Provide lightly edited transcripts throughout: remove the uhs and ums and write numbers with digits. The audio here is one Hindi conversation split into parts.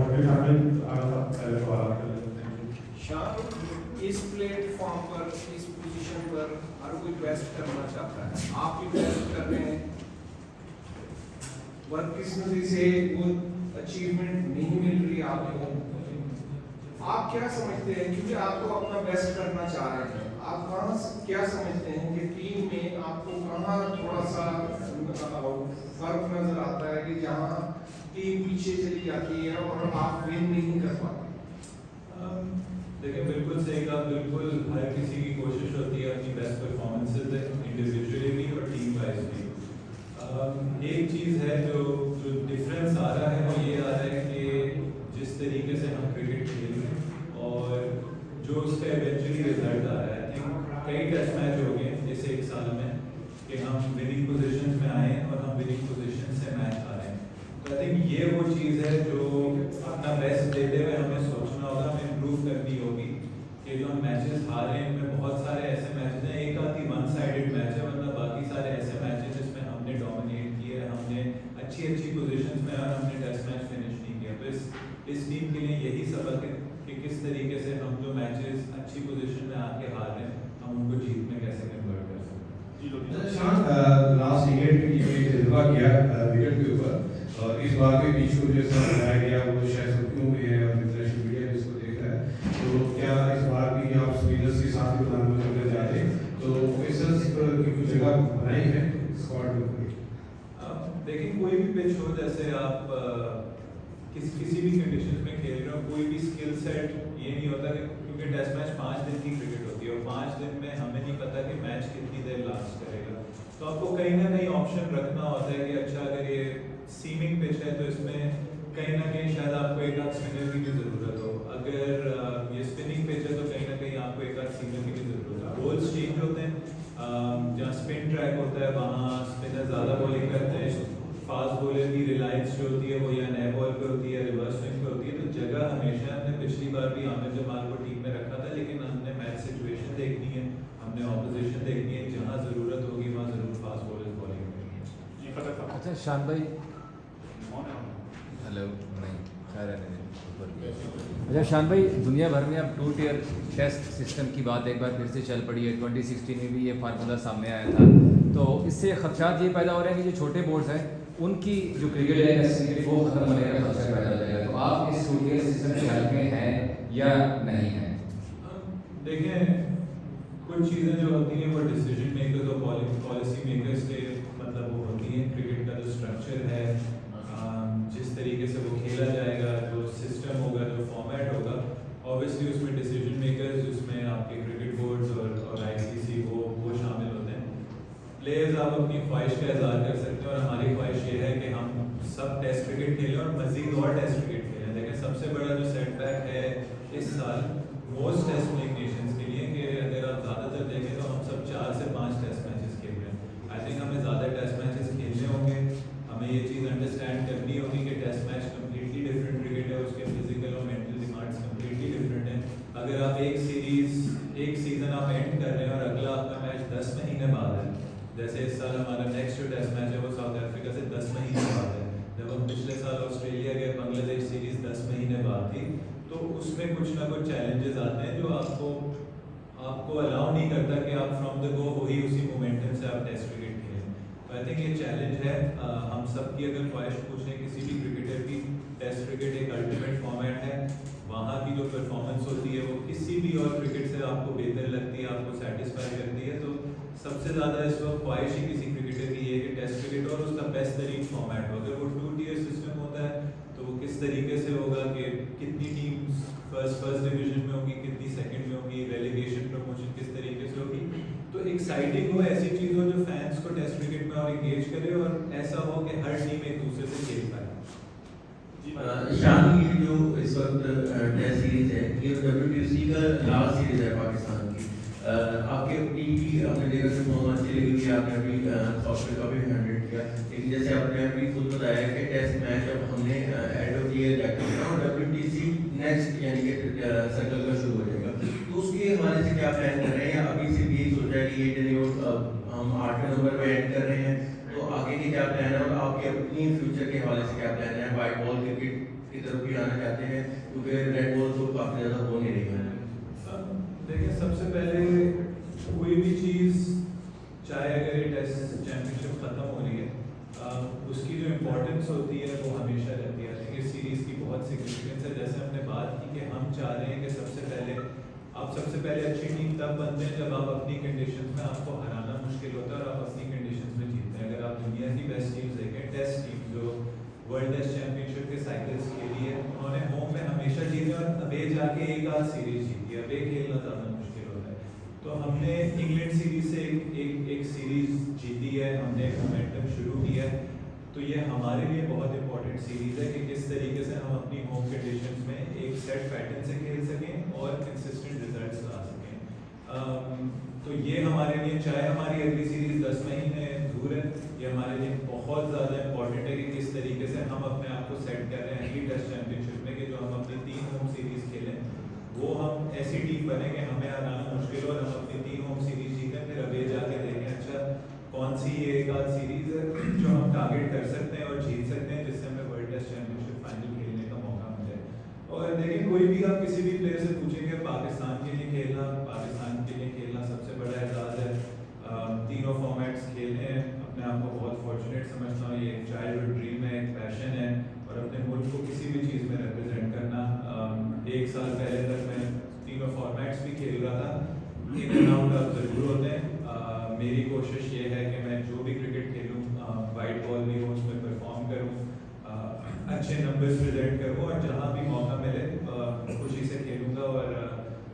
फिर शामिल पहले सवाल कर लेते हैं। शाम इस प्लेटफॉर्म पर, इस पोजीशन पर हर कोई बेस्ट करना चाहता है, आप भी बेस्ट कर रहे हैं, बदकिस्मती से वो अचीवमेंट नहीं मिल रही आपको, आप क्या समझते हैं, क्योंकि आप तो अपना बेस्ट करना चाह रहे हैं, आप कहाँ क्या समझते हैं कि टीम में आपको कहाँ थोड़ा सा फर्क नजर आता है कि जहाँ टीम पीछे चली जाती है और आप विन नहीं कर पाते? देखिए बिल्कुल सही कहा, बिल्कुल हर किसी की कोशिश होती है अपनी बेस्ट परफॉर्मेंसेस दें, इंडिविजुअली भी और टीम वाइज भी। एक चीज़ है जो डिफरेंस आ रहा है वो ये आ रहा है कि जिस तरीके से हम क्रिकेट खेल रहे हैं और जो उसका इवेंचुअली रिजल्ट आ रहा है। आई थिंक कई टेस्ट मैच हो गए इस एक साल में कि हम विनिंग पोजीशंस में आए और हम विनिंग पोजीशन से मैच आ रहे हैं। तो आई थिंक ये वो चीज़ है जो अपना बेस्ट देते हुए हमें सोचना होगा, हमें इम्प्रूव करनी होगी कि जो हम मैचेस हार रहे हैं इनमें बहुत सारे ऐसे मैचेस हैं, एक आधी वन साइडेड मैच है, मतलब बाकी सारे ऐसे मैच हैं जिसमें हमने डोमिनेट किया है, हमने अच्छी पोजीशंस में और हमने टेस्ट मैच फिनिश नहीं किया। तो इस टीम के लिए यही सबक है कि किस तरीके से हम जो मैचेस अच्छी पोजीशन में आके हार रहे हैं हम उनको जीत में कैसे कन्वर्ट कर सकते हैं। शान लास्ट विकेट में तजुर्बा किया विकेट के ऊपर और इस बार भी बीच को जैसा बनाया गया वो शायद सुर्खियों में है और इंटरनेशनल मीडिया भी इसको देख रहा है, तो क्या इस बार भी आप स्पिनर्स के साथ प्रधानमंत्री बनने जा रहे हैं, तो पेसर्स की कुछ जगह बनाई है स्क्वाड में? देखिए कोई भी पिच हो, जैसे आप किसी भी कंडीशन में खेल रहे हो, कोई भी स्किल सेट ये नहीं होता कि क्योंकि टेस्ट मैच 5 दिन की क्रिकेट होती है और 5 दिन में हमें नहीं पता कि मैच कितनी देर लास्ट करेगा, तो आपको कहीं ना कहीं ऑप्शन रखना होता है कि अच्छा अगर ये सीमिंग पिच है तो इसमें कहीं ना कहीं शायद आपको एक आध स्पिनर की भी ज़रूरत हो, अगर ये स्पिनिंग पिच है तो कहीं ना कहीं आपको एक आध सीमर की भी ज़रूरत है। रोल्स चेंज होते हैं, जहाँ स्पिन ट्रैक होता है वहाँ स्पिनर ज़्यादा बॉलिंग करते हैं, फास्ट बॉलर की रिलायंस जो होती है वो या नए बॉल पे होती है, रिवर्स स्विंग पे होती है, तो जगह हमेशा हमने पिछली बार भी आमिर जमाल को टीम में रखा था, लेकिन हमने मैच सिचुएशन देखनी है, हमने ऑपोजिशन देखनी है, जहाँ ज़रूरत होगी वहाँ ज़रूर फास्ट बॉलर बॉलिंग करनी है। अच्छा शान भाई, हेलो नहीं अच्छा शान भाई, दुनिया भर में अब 2 टियर टेस्ट सिस्टम की बात एक बार फिर से चल पड़ी है, 2016 में भी ये फार्मूला सामने आया था, तो इससे खदशात ये पैदा हो रहे हैं कि जो छोटे बोर्ड्स हैं उनकी जो क्रिकेट है वो खत्म होने का खदशा पैदा हो जाएगा, तो आप इस 2 टियर सिस्टम के हल में हैं या नहीं हैं? देखिए कुछ चीज़ें जो होती हैं वो डिसीजन मेकर्स और पॉलिसी मेकर्स के मतलब वो होती हैं, क्रिकेट का जो स्ट्रक्चर है, जिस तरीके से वो खेला जाएगा, जो सिस्टम होगा, जो फॉर्मेट होगा, ऑब्वियसली उसमें डिसीजन मेकर्स, उसमें आपके क्रिकेट बोर्ड्स और आईसीसी वो शामिल होते हैं। प्लेयर्स आप अपनी ख्वाहिश का इज़हार कर सकते हैं और हमारी ख्वाहिश ये है कि हम सब टेस्ट क्रिकेट खेलें और मज़ीद और टेस्ट क्रिकेट खेलें। लेकिन सबसे बड़ा जो सेटबैक है इस साल मोस्ट टेस्ट प्लेइंग नेशंस के लिए कि अगर आप ज़्यादातर देखें तो हम सब 4 से 5 टेस्ट मैचेस खेल रहे हैं। आई थिंक हमें ज़्यादा टेस्ट मैचेस खेलने होंगे, हमें ये चीज़ अंडरस्टैंड करनी होगी कि test match completely different cricket है, उसके फिजिकल और मेंटल डिमांड्स कम्प्लीटली डिफरेंट हैं। अगर आप एक सीज़न आप एंड कर रहे हैं और अगला आपका मैच 10 महीने बाद है, जैसे इस साल हमारा नेक्स्ट जो टेस्ट मैच है वो साउथ अफ्रीका से 10 महीने बाद है, जब हम पिछले साल ऑस्ट्रेलिया गए बांग्लादेश सीरीज़ 10 महीने बाद थी, तो उसमें कुछ ना कुछ चैलेंजेस आते हैं जो आपको अलाउ नहीं करता कि आप फ्रॉम द गो वही उसी मोमेंटम से आप टेस्ट क्रिकेट खेलें। तो आई थिंक ये चैलेंज है, हम सब की अगर ख्वाहिश पूछें किसी भी क्रिकेटर की, टेस्ट क्रिकेट एक अल्टीमेट फॉर्मेट है, वहाँ की जो परफॉर्मेंस होती है वो किसी भी और क्रिकेट से आपको बेहतर लगती है, आपको सेटिस्फाई करती है, तो सबसे ज़्यादा इस वक्त ख्वाहिश ही किसी क्रिकेटर की है कि टेस्ट क्रिकेट और उसका बेस्ट तरीन फॉर्मेट हो। अगर वो 2 टियर सिस्टम होता है तो वो किस तरीके से होगा कि कितनी टीम्स फर्स्ट डिवीजन में होगी, कितनी सेकंड में होगी, रेलीगेशन प्रमोशन किस तरीके से होगी, तो एक्साइटिंग हो, ऐसी चीज़ हो जो फैंस को टेस्ट क्रिकेट में और इंगेज करे और ऐसा हो कि हर टीम एक दूसरे से खेल पाए। शान की जो इस वक्त टेस्ट सीरीज है ये WTC का लास्ट सीरीज है पाकिस्तान की, आपके टीम की आपने देखा कि मोहम्मद चिल्ली की आपने अभी सॉफ्टवेयर का भी 100 किया, लेकिन जैसे आपने अभी खुद बताया कि टेस्ट मैच अब हमने एंड ऑफ ईयर जाके और WTC नेक्स्ट यानी कि सर्कल का शुरू हो जाएगा, तो उसके हवाले से क्या प्लान कर रहे हैं, या अभी से भी सोचा है कि ये टेन्योर हम 8 नंबर पे एंड कर रहे हैं, तो आगे के क्या प्लान है और आपके अपनी फ्यूचर के हवाले से क्या प्लान है, वाइट बॉल क्रिकेट की तरफ भी आना चाहते हैं, क्योंकि रेड बॉल तो काफ़ी ज़्यादा हो नहीं रही है? देखिए, सबसे पहले कोई भी चीज़, चाहे अगर ये टेस्ट चैम्पियनशिप ख़त्म हो रही है, उसकी जो इम्पोर्टेंस होती है वो हमेशा रहती है। देखिए, सीरीज़ की बहुत सिग्निफिकेंस है। जैसे हमने बात की कि हम चाह रहे हैं कि सबसे पहले अच्छी टीम तब बनते हैं जब आप अपनी कंडीशंस में, आपको हराना मुश्किल होता है और आप अपनी कंडीशंस में जीतते हैं। अगर आप दुनिया की बेस्ट टीम्स देखें, टेस्ट टीम जो वर्ल्ड टेस्ट चैम्पियनशिप के साइकिल्स खेली है, उन्होंने होम में हमेशा जीते और अवे जाके एक आध सीरीज जीती है। अवे खेलना ज़्यादा मुश्किल होता है। तो हमने इंग्लैंड सीरीज से एक सीरीज जीती है, हमने एक मोमेंटम शुरू किया है। तो ये हमारे लिए बहुत इंपॉर्टेंट सीरीज़ है कि किस तरीके से हम अपनी होम कंडीशंस में एक सेट पैटर्न से खेल सकें और कंसिस्टेंट रिजल्ट्स ला सकें। तो ये हमारे लिए, चाहे हमारी अगली सीरीज़ 10 महीने दूर है, ये हमारे लिए बहुत ज़्यादा इंपॉर्टेंट है कि किस तरीके से हम अपने आप को सेट कर रहे हैं अगली टेस्ट चैम्पियनशिप में, कि जो हम अपनी 3 होम सीरीज़ खेलें वो हम ऐसी टीम बने कि हमें हराना मुश्किल हो और हम अपनी 3 होम सीरीज़ जीतें, फिर अवे जाके देखें अच्छा कौन सी एक आध सीरीज़ है जो हम टारगेट कर सकते हैं और जीत सकते हैं, जिससे हमें वर्ल्ड टेस्ट चैम्पियनशिप फाइनल खेलने का मौका मिले। और देखिए, कोई भी आप किसी भी प्लेयर से पूछेंगे, पाकिस्तान के लिए खेलना सबसे बड़ा एजाज़ है। तीनों फॉर्मेट्स खेलने हैं, अपने आप को बहुत फॉर्चुनेट समझता हूँ। ये एक चाइल्डहुड ड्रीम है, एक पैशन है, और अपने मुल्क को किसी भी चीज़ में रिप्रेजेंट करना। 1 साल पहले तक मैं तीनों फॉर्मेट्स भी खेल रहा था। इन एंड आउट आप ज़रूर होते हैं। मेरी कोशिश ये है कि मैं जो भी क्रिकेट खेलूँ, वाइट बॉल भी हो, उसमें परफॉर्म करूँ, अच्छे नंबर्स प्रेजेंट करूँ, और जहाँ भी मौका मिले खुशी से खेलूँगा। और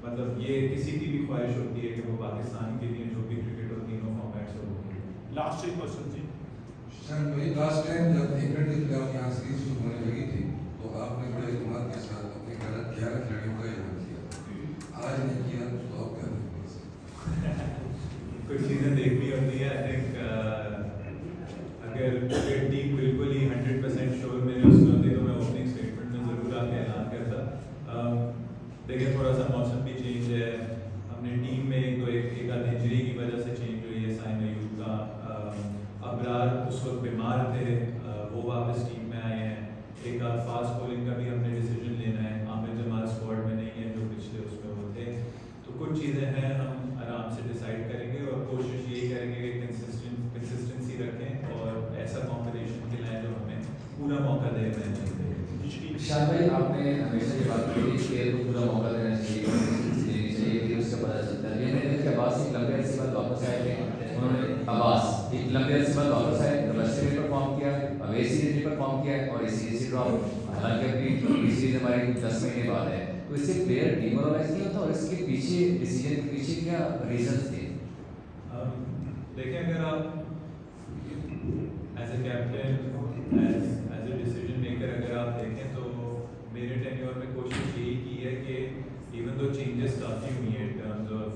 मतलब ये किसी की भी ख्वाहिश होती है कि वो पाकिस्तान के लिए जो भी क्रिकेट हो, तीनों फॉर्मेट्स हो, वो खेले। लास्ट एक क्वेश्चन जी। सर, वही लास्ट टाइम जब इंग्लैंड के खिलाफ यहाँ सीरीज शुरू होने लगी थी, तो आपने बड़े दिमाग के साथ अपने 11 खिलाड़ियों का ऐलान किया। आज नहीं किया तो आप क्या करेंगे? कुछ चीज़ें देखनी होती है। आई थिंक अगर क्रिकेट टीम बिल्कुल ही 100% श्योर मेरे उसमें होती तो मैं ओपनिंग स्टेटमेंट में ज़रूर आके ऐलान करता। देखिए, थोड़ा सा मौसम भी चेंज है, हमने टीम में एक आध इंजरी की वजह से चेंज हुई है। साइन अयूब का, अबरार उस वक्त बीमार थे, वो वापस टीम में आए हैं। एक आध फास्ट बॉलिंग का भी हमने डिसीजन लेना है। आमिर जमाल स्क्वाड में नहीं है जो पिछले उसमें वो थे। तो कुछ चीज़ें हैं, हम आराम से डिसाइड करेंगे और कोशिश यही करेंगे कि कंसिस्टेंसी रखें और ऐसा कॉम्पिटिशन खिलाएं जो हमें पूरा मौका दे रहे हैं। शाह भाई, आपने हमेशा ये बात कही कि पूरा मौका देना चाहिए, फिर उससे पता चलता है। ये मैंने कि अब्बास एक लंबे अरसे बाद वापस आए थे, उन्होंने अब्बास एक लंबे अरसे बाद वापस आए, रस्ते में परफॉर्म किया, अवे सीरीज में परफॉर्म किया और इस सीरीज से ड्रॉप। हालांकि अभी सीरीज हमारी 10 महीने बाद है, तो इससे प्लेयर डिमोरलाइज नहीं होता, और इसके पीछे डिसीजन के पीछे क्या रीजंस थे? देखिए, अगर आप as a captain, as a decision maker अगर आप देखें तो मेरे टेन्योर में कोशिश यही की है कि इवन दो चेंजेस काफ़ी हुई हैं in terms of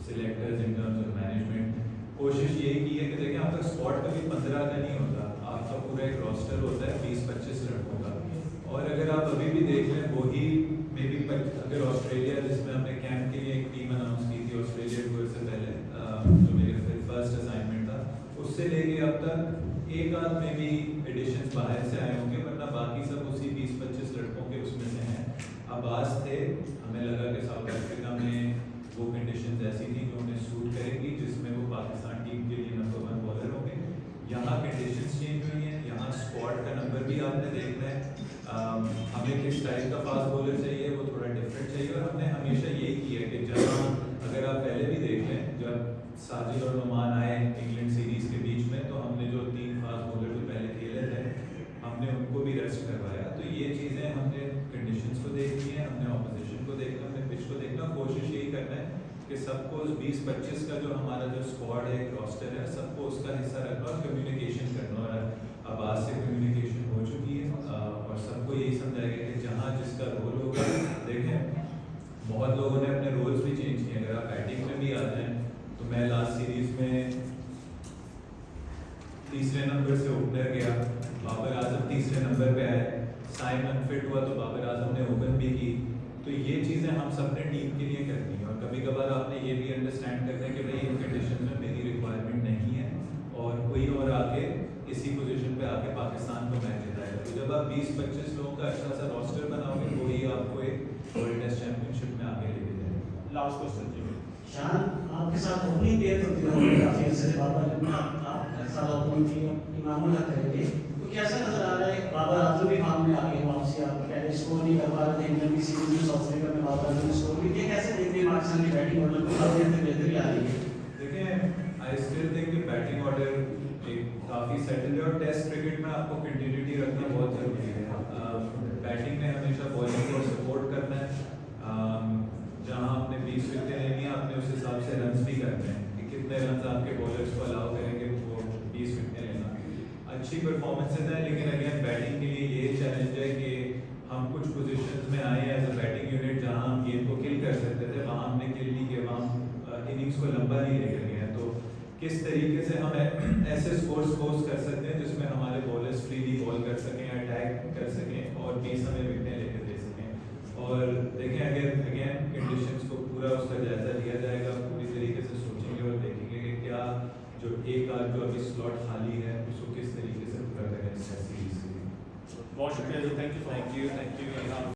selectors, in terms of management, कोशिश यही की है कि देखिए, आपका स्क्वाड कभी 15 का नहीं होता, आपका पूरा एक रोस्टर होता है 20-25 लड़कों का। और अगर आप अभी भी देख लें, वही मे बी अगर ऑस्ट्रेलिया, जिसमें हमने कैंप के लिए एक टीम अनाउंस की थी ऑस्ट्रेलिया टूर से पहले, जो मेरे फर्स्ट असाइनमेंट था, उससे लेके अब तक एक आध में भी एडिशंस बाहर से आए होंगे, वरना बाकी सब उसी 20-25 लड़कों के उसमें से हैं। अब्बास थे, हमें लगा कि साउथ अफ्रीका में वो कंडीशंस ऐसी थी जो उन्हें सूट करेगी, जिसमें वो पाकिस्तान टीम के लिए नंबर 1 बॉलर होंगे। यहाँ कंडीशंस चेंज हुई हैं, यहाँ स्क्वाड का नंबर भी आपने देखना है। हमें किस टाइप का फास्ट बॉलर चाहिए, वो थोड़ा डिफरेंट चाहिए। और हमने हमेशा यही किया कि जहाँ, अगर आप पहले भी देख लें, जब साजिद और नुमान आए इंग्लैंड सीरीज़ के बीच में, तो हमने जो 3 फास्ट बॉलर जो पहले खेले थे, हमने उनको भी रेस्ट करवाया। तो ये चीज़ें हमने कंडीशंस को देखनी है, हमने ऑपोजिशन को देखना, हमने पिच को देखना। कोशिश यही करना है कि सबको 20-25 का जो हमारा जो स्क्वाड है, रोस्टर है, सबको उसका हिस्सा रखना और कम्युनिकेशन करना। और अब्बास से कम्युनिकेशन हो चुकी है और सबको यही समझाएगा कि जहाँ जिसका रोल होगा। देखें, बहुत लोगों ने अपने रोल्स भी चेंज किए। अगर आप बैटिंग में भी आ जाएँ तो मैं लास्ट सीरीज़ में तीसरे नंबर से ओपनर गया, बाबर आजम तीसरे नंबर पे आए, साइम अनफिट हुआ तो बाबर आजम ने ओपन भी की। तो ये चीज़ें हम सब ने टीम के लिए करनी है। और कभी कभार आपने ये भी अंडरस्टैंड करना है कि भाई इन कंडीशन में मेरी रिक्वायरमेंट नहीं है और कोई और आके इसी पोजीशन पे आके पाकिस्तान को मैच जिताएगा। तो जब आप 20-25 लोगों का अच्छा सा रोस्टर बनाओगे तो ही आपको एक वर्ल्ड टेस्ट चैंपियनशिप में आगे लेके जाएगा। लास्ट क्वेश्चन जी। शान, आपके साथ ओपनिंग पेयर होती है काफी अर्से से बाबर आप हर साल ओपनिंग थी, इमामुल हक करेंगे, तो कैसा नजर आ रहा है बाबर आजम भी फॉर्म में आ गए वापसी, आप पहले स्कोर नहीं कर पा रहे थे इंग्लैंड की सीरीज में, साउथ अफ्रीका में बाबर आजम ने स्कोर किया, कैसे देखते हैं पाकिस्तान की बैटिंग ऑर्डर को, काफी हद तक बेहतरी आ रही है? देखिए आई स्टिल थिंक कि बैटिंग ऑर्डर एक काफ़ी सेटल्ड है और टेस्ट क्रिकेट में आपको कंटिन्यूटी रखना बहुत ज़रूरी है। बैटिंग में हमेशा बॉलिंग को सपोर्ट करना है, जहाँ आपने 20 विकेटें लेनी है आपने उस हिसाब से रन्स भी करने हैं कि कितने रन्स आपके बॉलर्स को अलाउ करेंगे वो 20 विकेटें लेना। अच्छी परफॉर्मेंसेज हैं, लेकिन अगेन बैटिंग के लिए ये चैलेंज है कि हम कुछ पोजीशंस में आए एज अ बैटिंग यूनिट जहाँ हम गेम को किल कर सकते थे, वहाँ हमने किल नहीं किया, वहाँ इनिंग्स को लंबा नहीं लेकर गए हैं। तो किस तरीके से हम ऐसे स्कोर्स पोस्ट कर सकते हैं जिसमें हमारे बॉलर्स फ्रीली बॉल कर सकें, अटैक कर सकें और 20 हमें विकेटें लेकर दे सकें। और देखें अगेन कंडीशंस को पूरा उसका जायजा लिया जाएगा, पूरी तरीके से सोचेंगे और देखेंगे कि क्या जो एक आध जो अभी स्लॉट खाली है उसको किस तरीके से पूरा करें इस सीरीज के लिए। बहुत शुक्रिया, थैंक यू।